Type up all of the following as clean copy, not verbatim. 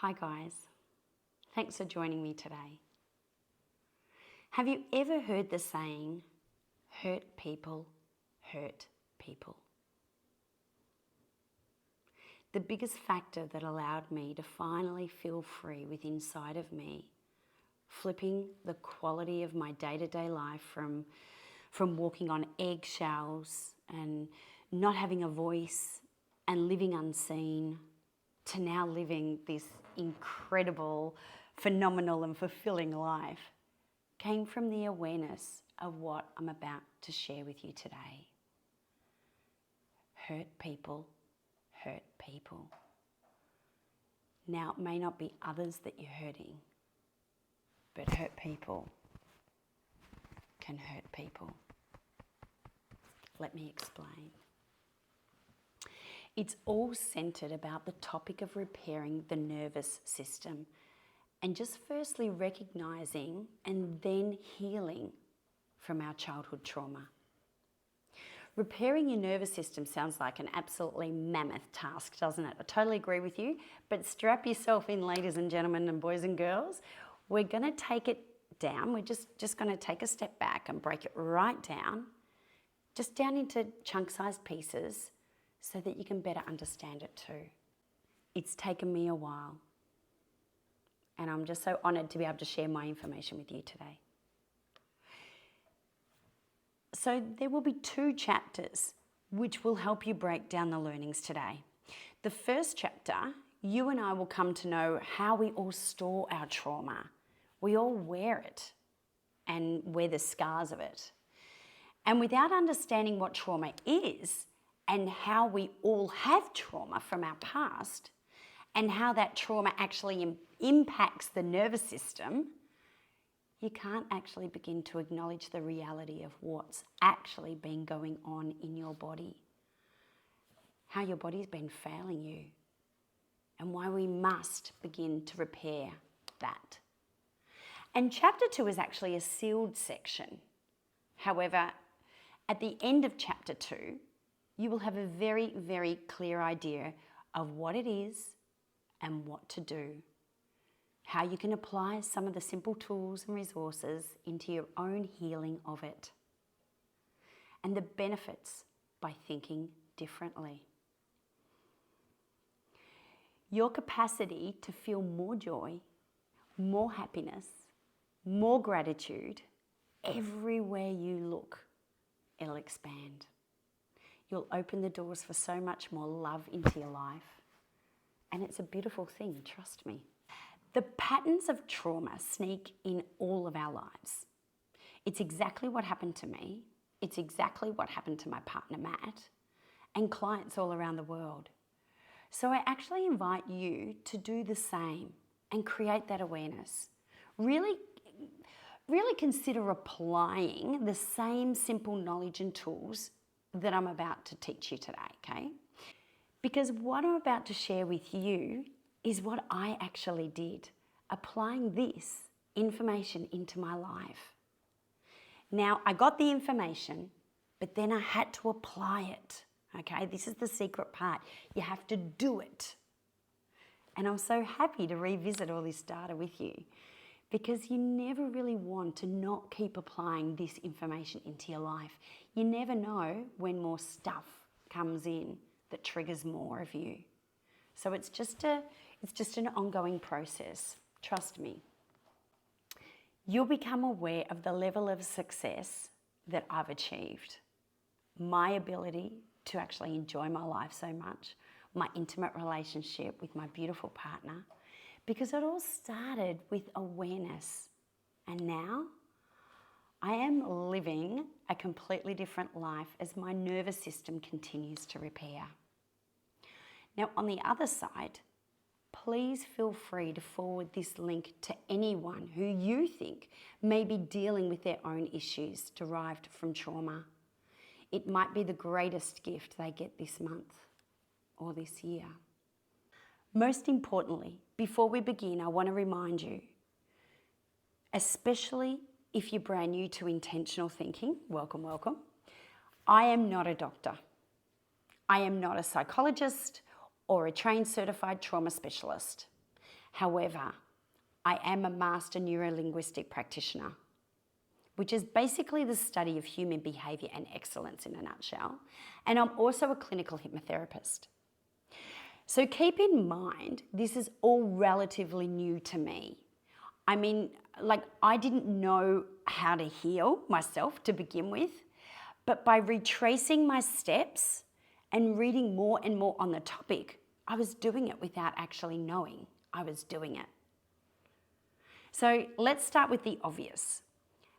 Hi guys, thanks for joining me today. Have you ever heard the saying, hurt people hurt people? The biggest factor that allowed me to finally feel free with inside of me, flipping the quality of my day-to-day life from walking on eggshells and not having a voice and living unseen, to now living this incredible, phenomenal and fulfilling life, came from the awareness of what I'm about to share with you today. Hurt people hurt people. Now, it may not be others that you're hurting, but hurt people can hurt people. Let me explain. It's all centered about the topic of repairing the nervous system and just firstly recognizing and then healing from our childhood trauma. Repairing your nervous system sounds like an absolutely mammoth task, doesn't it? I totally agree with you, but strap yourself in, ladies and gentlemen and boys and girls. We're going to take it down. We're just going to take a step back and break it right down, just down into chunk-sized pieces, so that you can better understand it too. It's taken me a while, and I'm just so honoured to be able to share my information with you today. So there will be 2 chapters which will help you break down the learnings today. The first chapter, you and I will come to know how we all store our trauma. We all wear it and wear the scars of it. And without understanding what trauma is, and how we all have trauma from our past, and how that trauma actually impacts the nervous system, you can't actually begin to acknowledge the reality of what's actually been going on in your body, how your body's been failing you, and why we must begin to repair that. And chapter 2 is actually a sealed section. However, at the end of chapter 2, you will have a very, very clear idea of what it is and what to do, how you can apply some of the simple tools and resources into your own healing of it, and the benefits by thinking differently. Your capacity to feel more joy, more happiness, more gratitude, everywhere you look, it'll expand. You'll open the doors for so much more love into your life. And it's a beautiful thing, trust me. The patterns of trauma sneak in all of our lives. It's exactly what happened to me. It's exactly what happened to my partner, Matt, and clients all around the world. So I actually invite you to do the same and create that awareness. Really consider applying the same simple knowledge and tools that I'm about to teach you today, okay? Because what I'm about to share with you is what I actually did, applying this information into my life. Now, I got the information, but then I had to apply it, okay? This is the secret part. You have to do it. And I'm so happy to revisit all this data with you, because you never really want to not keep applying this information into your life. You never know when more stuff comes in that triggers more of you. So it's just an ongoing process. Trust me. You'll become aware of the level of success that I've achieved. My ability to actually enjoy my life so much, my intimate relationship with my beautiful partner, because it all started with awareness. And now I am living a completely different life as my nervous system continues to repair. Now, on the other side, please feel free to forward this link to anyone who you think may be dealing with their own issues derived from trauma. It might be the greatest gift they get this month or this year. Most importantly, before we begin, I want to remind you, especially if you're brand new to intentional thinking, welcome, welcome. I am not a doctor. I am not a psychologist or a trained certified trauma specialist. However, I am a master neurolinguistic practitioner, which is basically the study of human behaviour and excellence in a nutshell. And I'm also a clinical hypnotherapist. So keep in mind, this is all relatively new to me. I mean, I didn't know how to heal myself to begin with, but by retracing my steps and reading more and more on the topic, I was doing it without actually knowing I was doing it. So let's start with the obvious.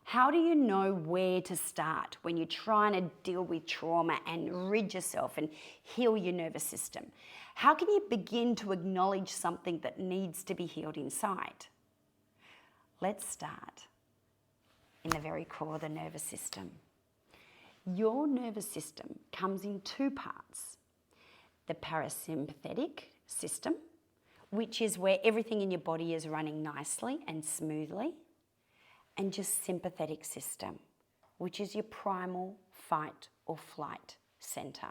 How do you know where to start when you're trying to deal with trauma and rid yourself and heal your nervous system? How can you begin to acknowledge something that needs to be healed inside? Let's start in the very core of the nervous system. Your nervous system comes in two parts. The parasympathetic system, which is where everything in your body is running nicely and smoothly, and your sympathetic system, which is your primal fight or flight center.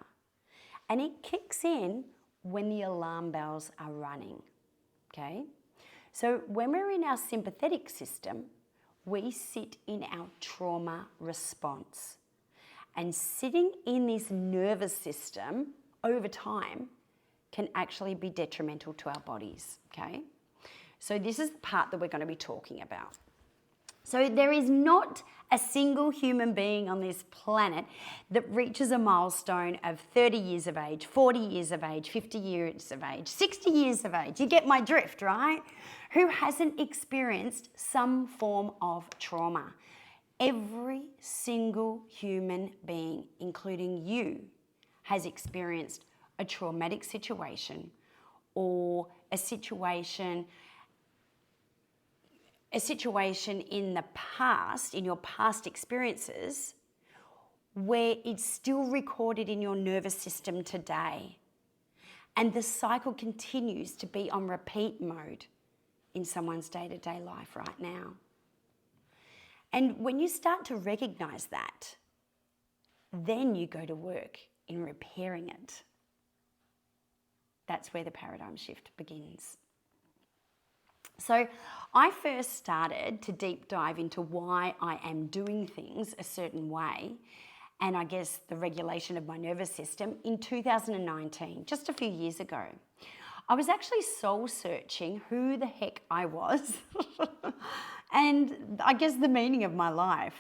And it kicks in when the alarm bells are running, okay? So when we're in our sympathetic system, we sit in our trauma response. And sitting in this nervous system over time can actually be detrimental to our bodies, okay? So this is the part that we're going to be talking about. So there is not a single human being on this planet that reaches a milestone of 30 years of age, 40 years of age, 50 years of age, 60 years of age. You get my drift, right? Who hasn't experienced some form of trauma. Every single human being, including you, has experienced a traumatic situation or a situation in the past, in your past experiences, where it's still recorded in your nervous system today. And the cycle continues to be on repeat mode in someone's day-to-day life right now. And when you start to recognize that, then you go to work in repairing it. That's where the paradigm shift begins. So I first started to deep dive into why I am doing things a certain way, and I guess the regulation of my nervous system in 2019, just a few years ago. I was actually soul searching who the heck I was and I guess the meaning of my life.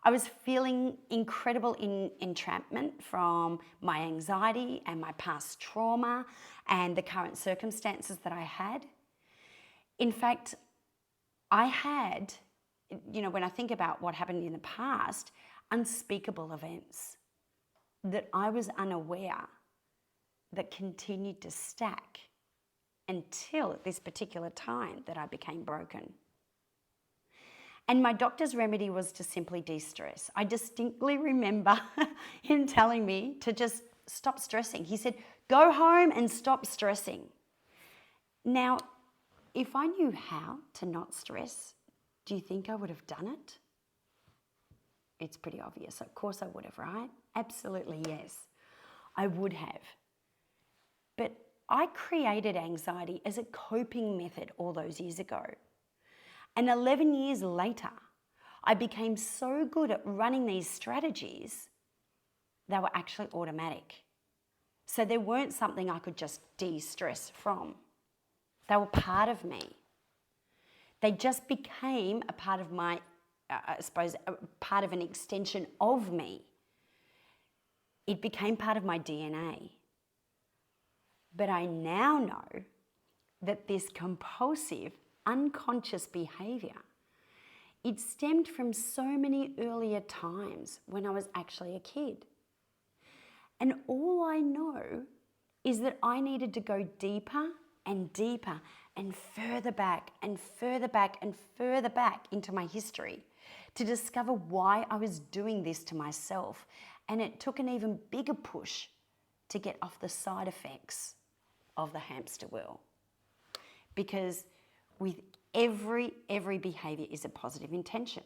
I was feeling incredible entrapment from my anxiety and my past trauma and the current circumstances that I had. In fact, I had, when I think about what happened in the past, unspeakable events that I was unaware that continued to stack until at this particular time that I became broken. And my doctor's remedy was to simply de-stress. I distinctly remember him telling me to just stop stressing. He said, go home and stop stressing. Now, if I knew how to not stress, do you think I would have done it? It's pretty obvious. Of course I would have, right? Absolutely, yes. I would have. But I created anxiety as a coping method all those years ago. And 11 years later, I became so good at running these strategies, they were actually automatic. So they weren't something I could just de-stress from. They were part of me. They just became a part of my, a part of an extension of me. It became part of my DNA. But I now know that this compulsive, unconscious behavior, it stemmed from so many earlier times when I was actually a kid. And all I know is that I needed to go deeper and deeper and further back and further back and further back into my history to discover why I was doing this to myself. And it took an even bigger push to get off the side effects of the hamster wheel. Because with every behavior is a positive intention.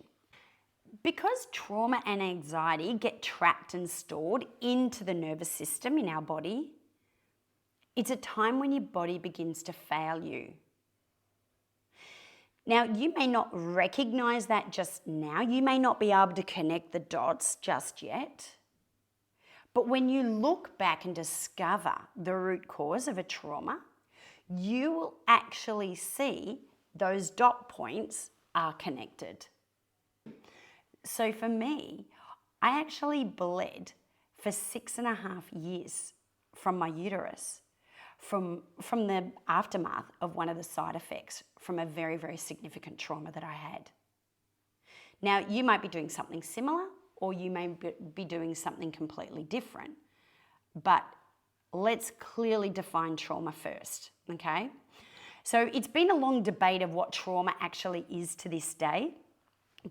Because trauma and anxiety get trapped and stored into the nervous system in our body, it's a time when your body begins to fail you. Now, you may not recognize that just now. You may not be able to connect the dots just yet. But when you look back and discover the root cause of a trauma, you will actually see those dot points are connected. So for me, I actually bled for 6.5 years from my uterus, from the aftermath of one of the side effects from a very, very significant trauma that I had. Now, you might be doing something similar, or you may be doing something completely different. But let's clearly define trauma first, okay? So it's been a long debate of what trauma actually is to this day.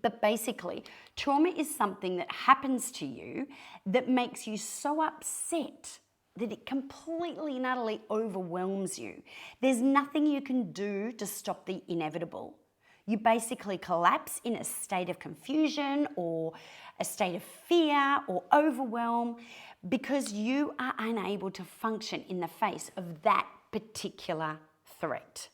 But basically, trauma is something that happens to you that makes you so upset that it completely and utterly overwhelms you. There's nothing you can do to stop the inevitable. You basically collapse in a state of confusion or a state of fear or overwhelm because you are unable to function in the face of that particular threat.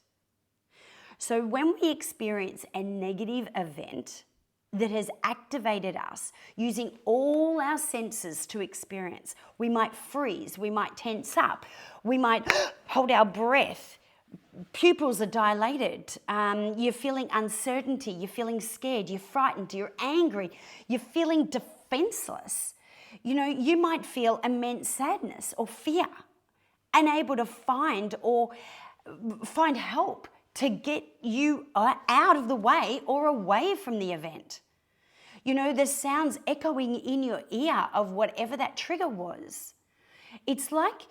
So when we experience a negative event that has activated us using all our senses to experience, we might freeze, we might tense up, we might hold our breath, pupils are dilated, you're feeling uncertainty, you're feeling scared, you're frightened, you're angry, you're feeling defenseless. You know, you might feel immense sadness or fear, unable to find help to get you out of the way or away from the event. You know, the sounds echoing in your ear of whatever that trigger was. It's like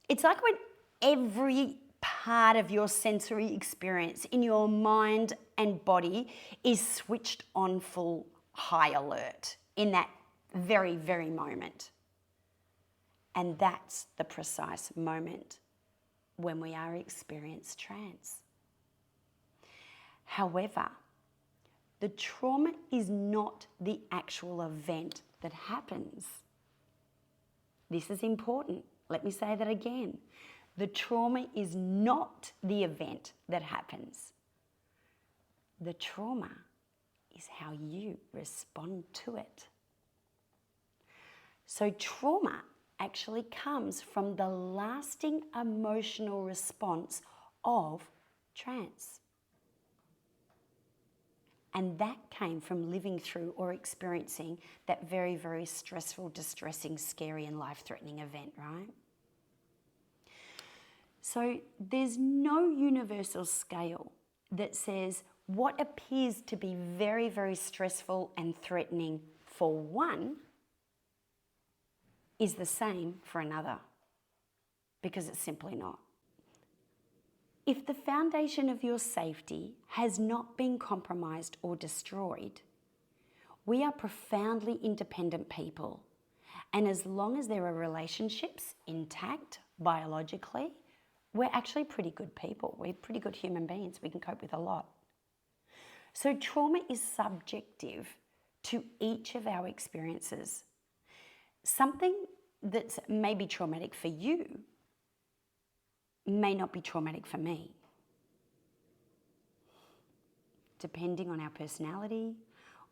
when every part of your sensory experience in your mind and body is switched on full high alert in that very, very moment. And that's the precise moment when we are experiencing trance. However, the trauma is not the actual event that happens. This is important. Let me say that again. The trauma is not the event that happens. The trauma is how you respond to it. So trauma actually comes from the lasting emotional response of trance. And that came from living through or experiencing that very, very stressful, distressing, scary and life-threatening event, right? So there's no universal scale that says what appears to be very, very stressful and threatening for one is the same for another, because it's simply not. If the foundation of your safety has not been compromised or destroyed, we are profoundly independent people. And as long as there are relationships intact biologically, we're actually pretty good people. We're pretty good human beings. We can cope with a lot. So trauma is subjective to each of our experiences. Something that's maybe traumatic for you may not be traumatic for me, depending on our personality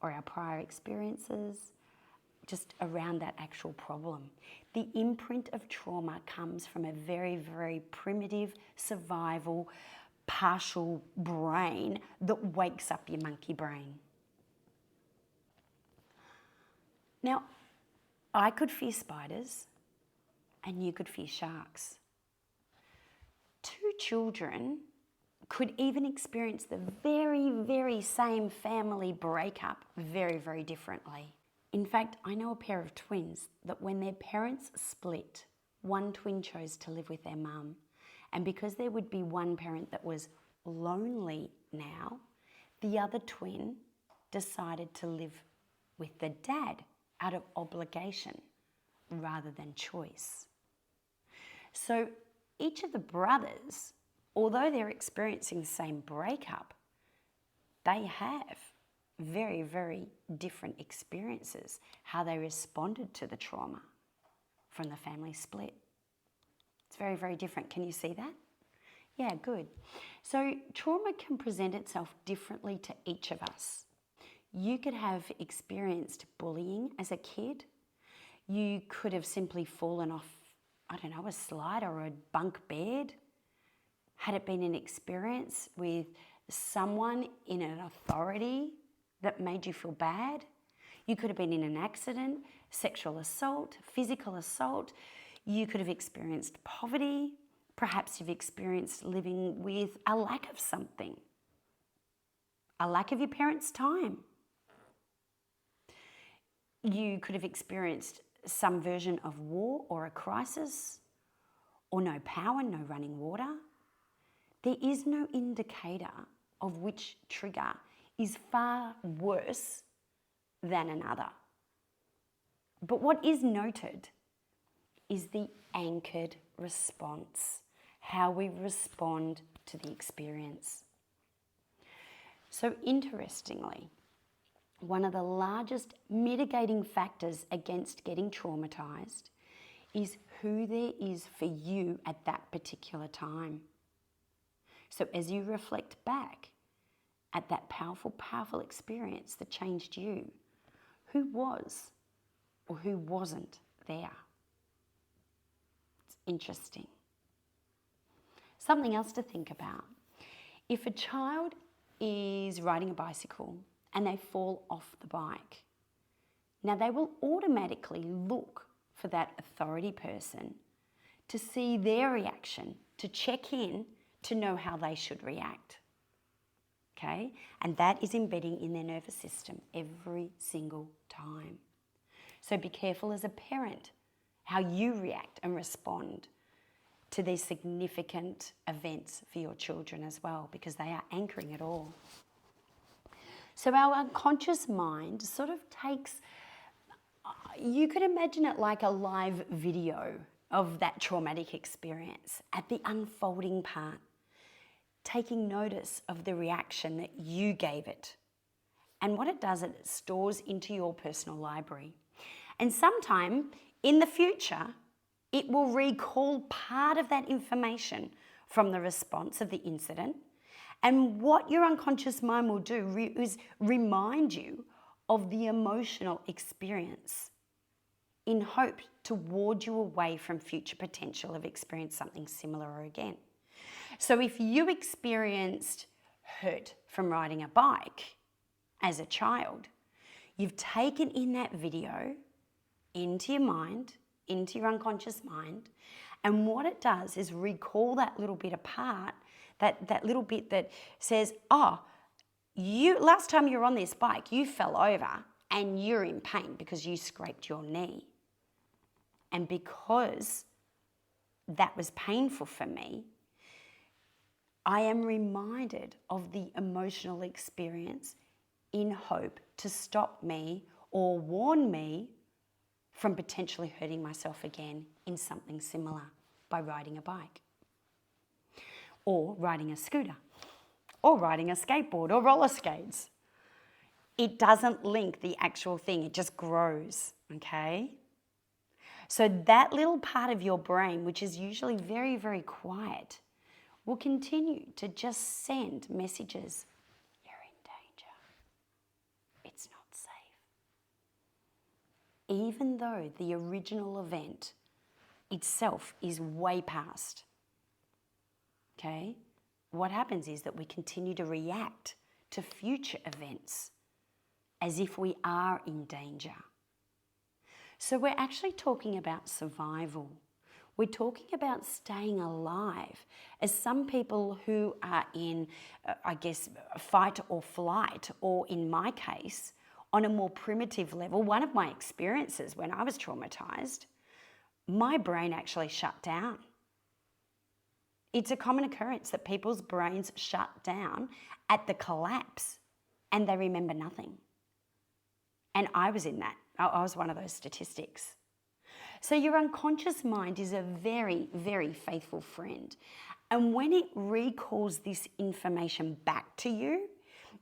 or our prior experiences, just around that actual problem. The imprint of trauma comes from a very, very primitive survival partial brain that wakes up your monkey brain. Now, I could fear spiders and you could fear sharks. Two children could even experience the very, very same family breakup very, very differently. In fact, I know a pair of twins that when their parents split, one twin chose to live with their mum. And because there would be one parent that was lonely now, the other twin decided to live with the dad out of obligation rather than choice. So each of the brothers, although they're experiencing the same breakup, they have very, very different experiences, how they responded to the trauma from the family split. It's very, very different. Can you see that? Yeah, good. So trauma can present itself differently to each of us. You could have experienced bullying as a kid. You could have simply fallen off, I don't know, a slide or a bunk bed. Had it been an experience with someone in an authority that made you feel bad? You could have been in an accident, sexual assault, physical assault. You could have experienced poverty. Perhaps you've experienced living with a lack of something, a lack of your parents' time. You could have experienced some version of war or a crisis, or no power, no running water. There is no indicator of which trigger is far worse than another. But what is noted is the anchored response, how we respond to the experience. So interestingly, one of the largest mitigating factors against getting traumatized is who there is for you at that particular time. So as you reflect back at that powerful, powerful experience that changed you, who was or who wasn't there? It's interesting. Something else to think about. If a child is riding a bicycle and they fall off the bike, now they will automatically look for that authority person to see their reaction, to check in, to know how they should react. Okay? And that is embedding in their nervous system every single time. So be careful as a parent how you react and respond to these significant events for your children as well, because they are anchoring it all. So our unconscious mind sort of takes, you could imagine it like a live video of that traumatic experience at the unfolding part, taking notice of the reaction that you gave it. And what it does, it stores into your personal library. And sometime in the future, it will recall part of that information from the response of the incident. And what your unconscious mind will do is remind you of the emotional experience in hope to ward you away from future potential of experiencing something similar again. So if you experienced hurt from riding a bike as a child, you've taken in that video into your mind, into your unconscious mind, and what it does is recall that little bit apart, that little bit that says, last time you were on this bike, you fell over and you're in pain because you scraped your knee. And because that was painful for me, I am reminded of the emotional experience in hope to stop me or warn me from potentially hurting myself again in something similar by riding a bike, or riding a scooter, or riding a skateboard or roller skates. It doesn't link the actual thing, it just grows, okay? So that little part of your brain, which is usually very, very quiet, will continue to just send messages. You're in danger. It's not safe. Even though the original event itself is way past. Okay? What happens is that we continue to react to future events as if we are in danger. So we're actually talking about survival. We're talking about staying alive, as some people who are in, fight or flight, or in my case, on a more primitive level, one of my experiences when I was traumatized, my brain actually shut down. It's a common occurrence that people's brains shut down at the collapse and they remember nothing. And I was in that. I was one of those statistics. So your unconscious mind is a very, very faithful friend. And when it recalls this information back to you,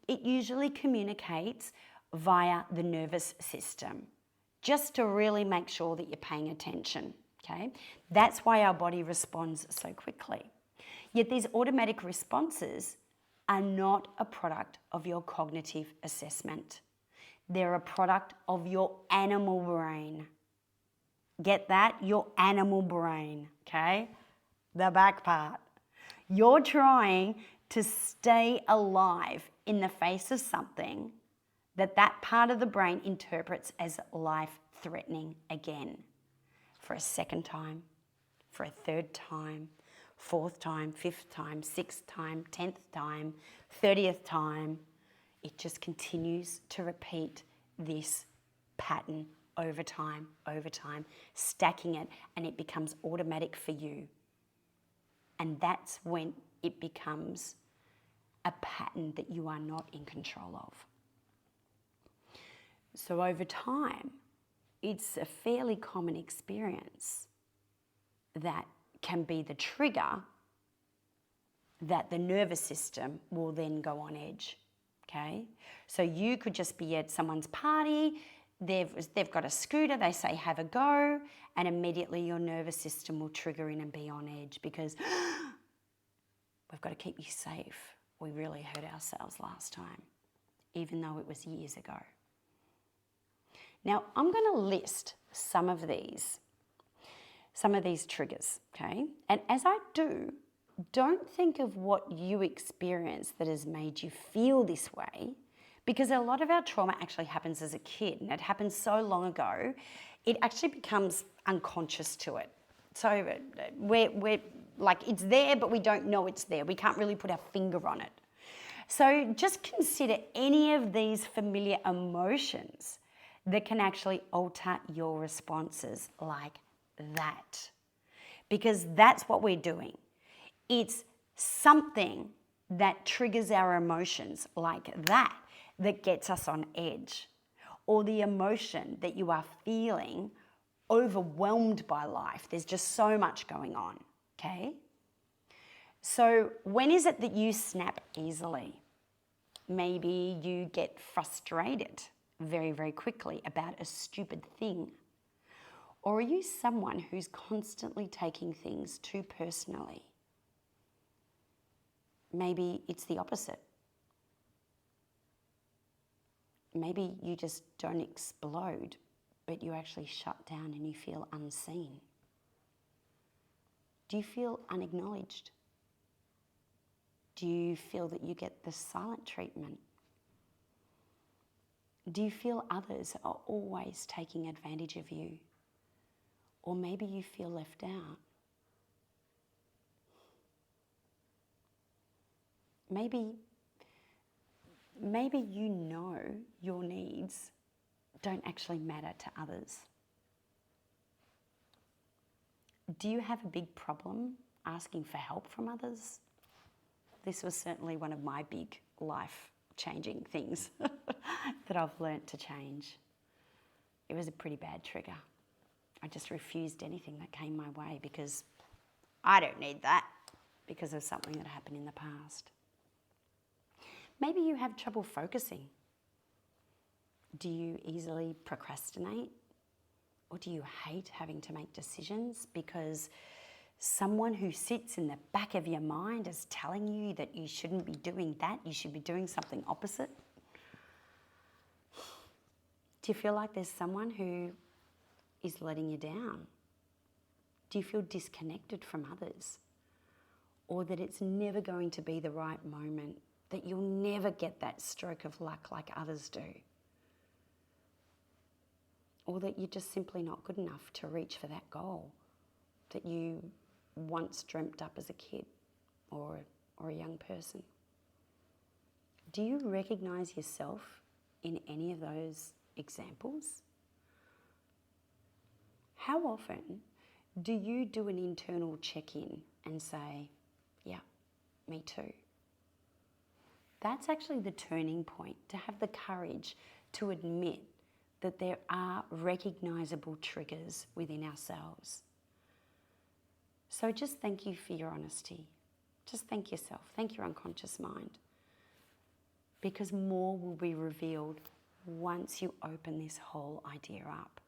it usually communicates via the nervous system, just to really make sure that you're paying attention, okay? That's why our body responds so quickly. Yet these automatic responses are not a product of your cognitive assessment. They're a product of your animal brain. Get that? Your animal brain, okay? The back part. You're trying to stay alive in the face of something that part of the brain interprets as life-threatening again. For a second time, for a third time, fourth time, fifth time, sixth time, 10th time, 30th time. It just continues to repeat this pattern over time, stacking it, and it becomes automatic for you. And that's when it becomes a pattern that you are not in control of. So over time, it's a fairly common experience that can be the trigger that the nervous system will then go on edge, okay? So you could just be at someone's party, they've got a scooter, they say have a go, and immediately your nervous system will trigger in and be on edge because we've got to keep you safe. We really hurt ourselves last time, even though it was years ago. Now, I'm going to list some of these triggers, okay? And as I do, don't think of what you experienced that has made you feel this way, because a lot of our trauma actually happens as a kid, and it happens so long ago, it actually becomes unconscious to it. So we're like, it's there, but we don't know it's there. We can't really put our finger on it. So just consider any of these familiar emotions that can actually alter your responses like that. Because that's what we're doing. It's something that triggers our emotions like that gets us on edge. Or the emotion that you are feeling overwhelmed by life. There's just so much going on, okay? So when is it that you snap easily? Maybe you get frustrated very, very quickly about a stupid thing. Or are you someone who's constantly taking things too personally? Maybe it's the opposite. Maybe you just don't explode, but you actually shut down and you feel unseen. Do you feel unacknowledged? Do you feel that you get the silent treatment? Do you feel others are always taking advantage of you? Or maybe you feel left out. Maybe you know your needs don't actually matter to others. Do you have a big problem asking for help from others? This was certainly one of my big life-changing things that I've learnt to change. It was a pretty bad trigger. I just refused anything that came my way because I don't need that because of something that happened in the past. Maybe you have trouble focusing. Do you easily procrastinate? Or do you hate having to make decisions because someone who sits in the back of your mind is telling you that you shouldn't be doing that, you should be doing something opposite? Do you feel like there's someone who is letting you down? Do you feel disconnected from others? Or that it's never going to be the right moment, that you'll never get that stroke of luck like others do? Or that you're just simply not good enough to reach for that goal that you once dreamt up as a kid or a young person? Do you recognize yourself in any of those examples? How often do you do an internal check-in and say, yeah, me too? That's actually the turning point, to have the courage to admit that there are recognizable triggers within ourselves. So just thank you for your honesty. Just thank yourself. Thank your unconscious mind. Because more will be revealed once you open this whole idea up.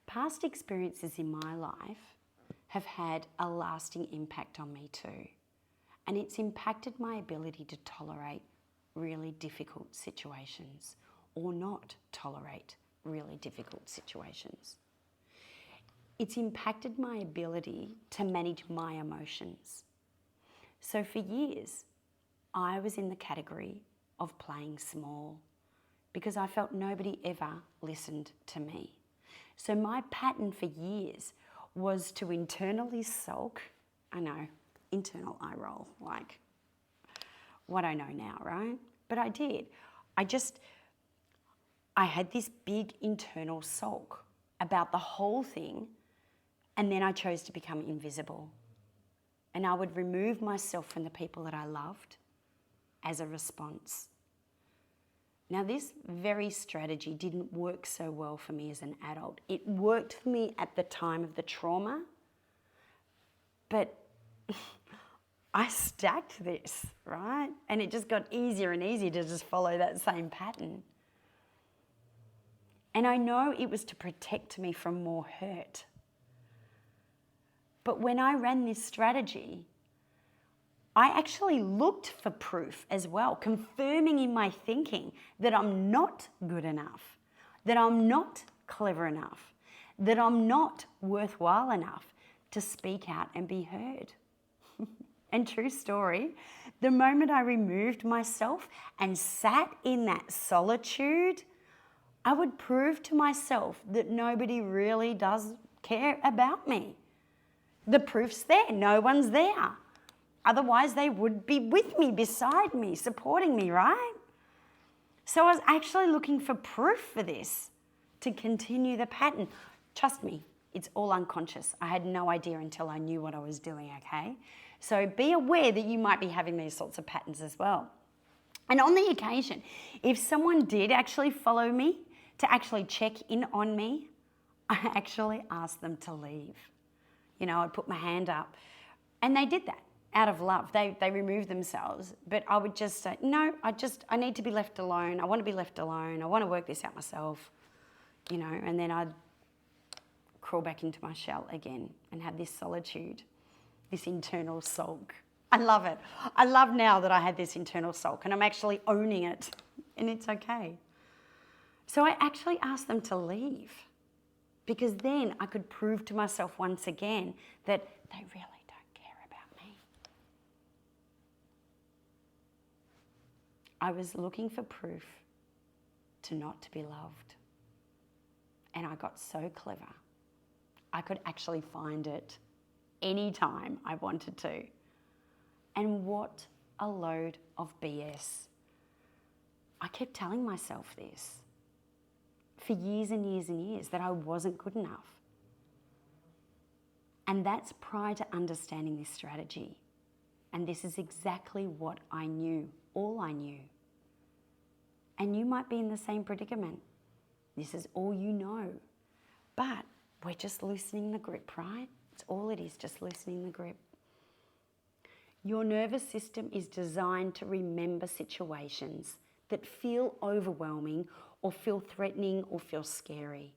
Past experiences in my life have had a lasting impact on me too. And it's impacted my ability to tolerate really difficult situations or not tolerate really difficult situations. It's impacted my ability to manage my emotions. So for years, I was in the category of playing small because I felt nobody ever listened to me. So my pattern for years was to internally sulk. I know, internal eye roll, like what I know now, right? But I did. I had this big internal sulk about the whole thing, and then I chose to become invisible. And I would remove myself from the people that I loved as a response. Now, this very strategy didn't work so well for me as an adult. It worked for me at the time of the trauma, but I stacked this, right? And it just got easier and easier to just follow that same pattern. And I know it was to protect me from more hurt. But when I ran this strategy, I actually looked for proof as well, confirming in my thinking that I'm not good enough, that I'm not clever enough, that I'm not worthwhile enough to speak out and be heard. And true story, the moment I removed myself and sat in that solitude, I would prove to myself that nobody really does care about me. The proof's there, no one's there. Otherwise, they would be with me, beside me, supporting me, right? So I was actually looking for proof for this to continue the pattern. Trust me, it's all unconscious. I had no idea until I knew what I was doing, okay? So be aware that you might be having these sorts of patterns as well. And on the occasion, if someone did actually follow me to actually check in on me, I actually asked them to leave. You know, I'd put my hand up, and they did that out of love. They removed themselves, but I would just say, no, I need to be left alone. I want to be left alone. I want to work this out myself, you know, and then I'd crawl back into my shell again and have this solitude, this internal sulk. I love it. I love now that I had this internal sulk and I'm actually owning it, and it's okay. So I actually asked them to leave, because then I could prove to myself once again that they really don't care about me. I was looking for proof to not to be loved. And I got so clever. I could actually find it anytime I wanted to. And what a load of BS. I kept telling myself this for years and years and years, that I wasn't good enough. And that's prior to understanding this strategy. And this is exactly what I knew, all I knew. And you might be in the same predicament. This is all you know. But we're just loosening the grip, right? It's all it is, just loosening the grip. Your nervous system is designed to remember situations that feel overwhelming or feel threatening or feel scary.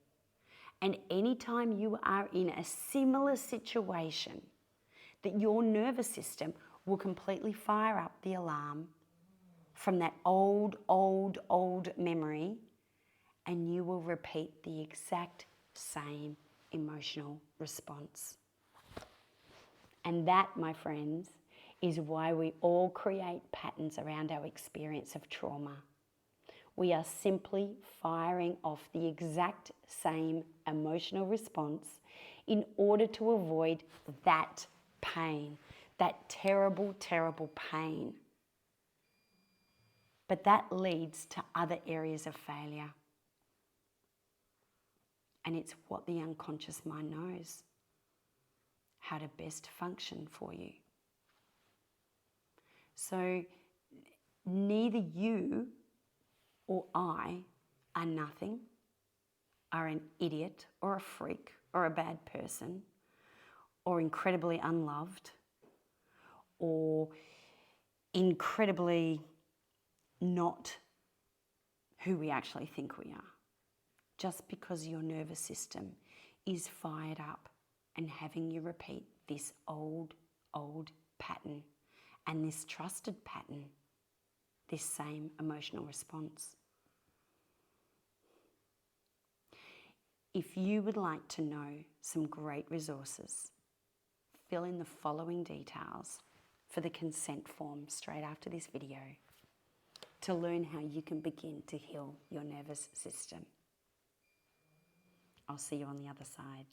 And anytime you are in a similar situation, that your nervous system will completely fire up the alarm from that old memory, and you will repeat the exact same emotional response. And that, my friends, is why we all create patterns around our experience of trauma. We are simply firing off the exact same emotional response in order to avoid that pain, that terrible, terrible pain. But that leads to other areas of failure. And it's what the unconscious mind knows, how to best function for you. So neither you or I are nothing, are an idiot or a freak or a bad person, or incredibly unloved, or incredibly not who we actually think we are. Just because your nervous system is fired up and having you repeat this old pattern and this trusted pattern, this same emotional response. If you would like to know some great resources, fill in the following details for the consent form straight after this video to learn how you can begin to heal your nervous system. I'll see you on the other side.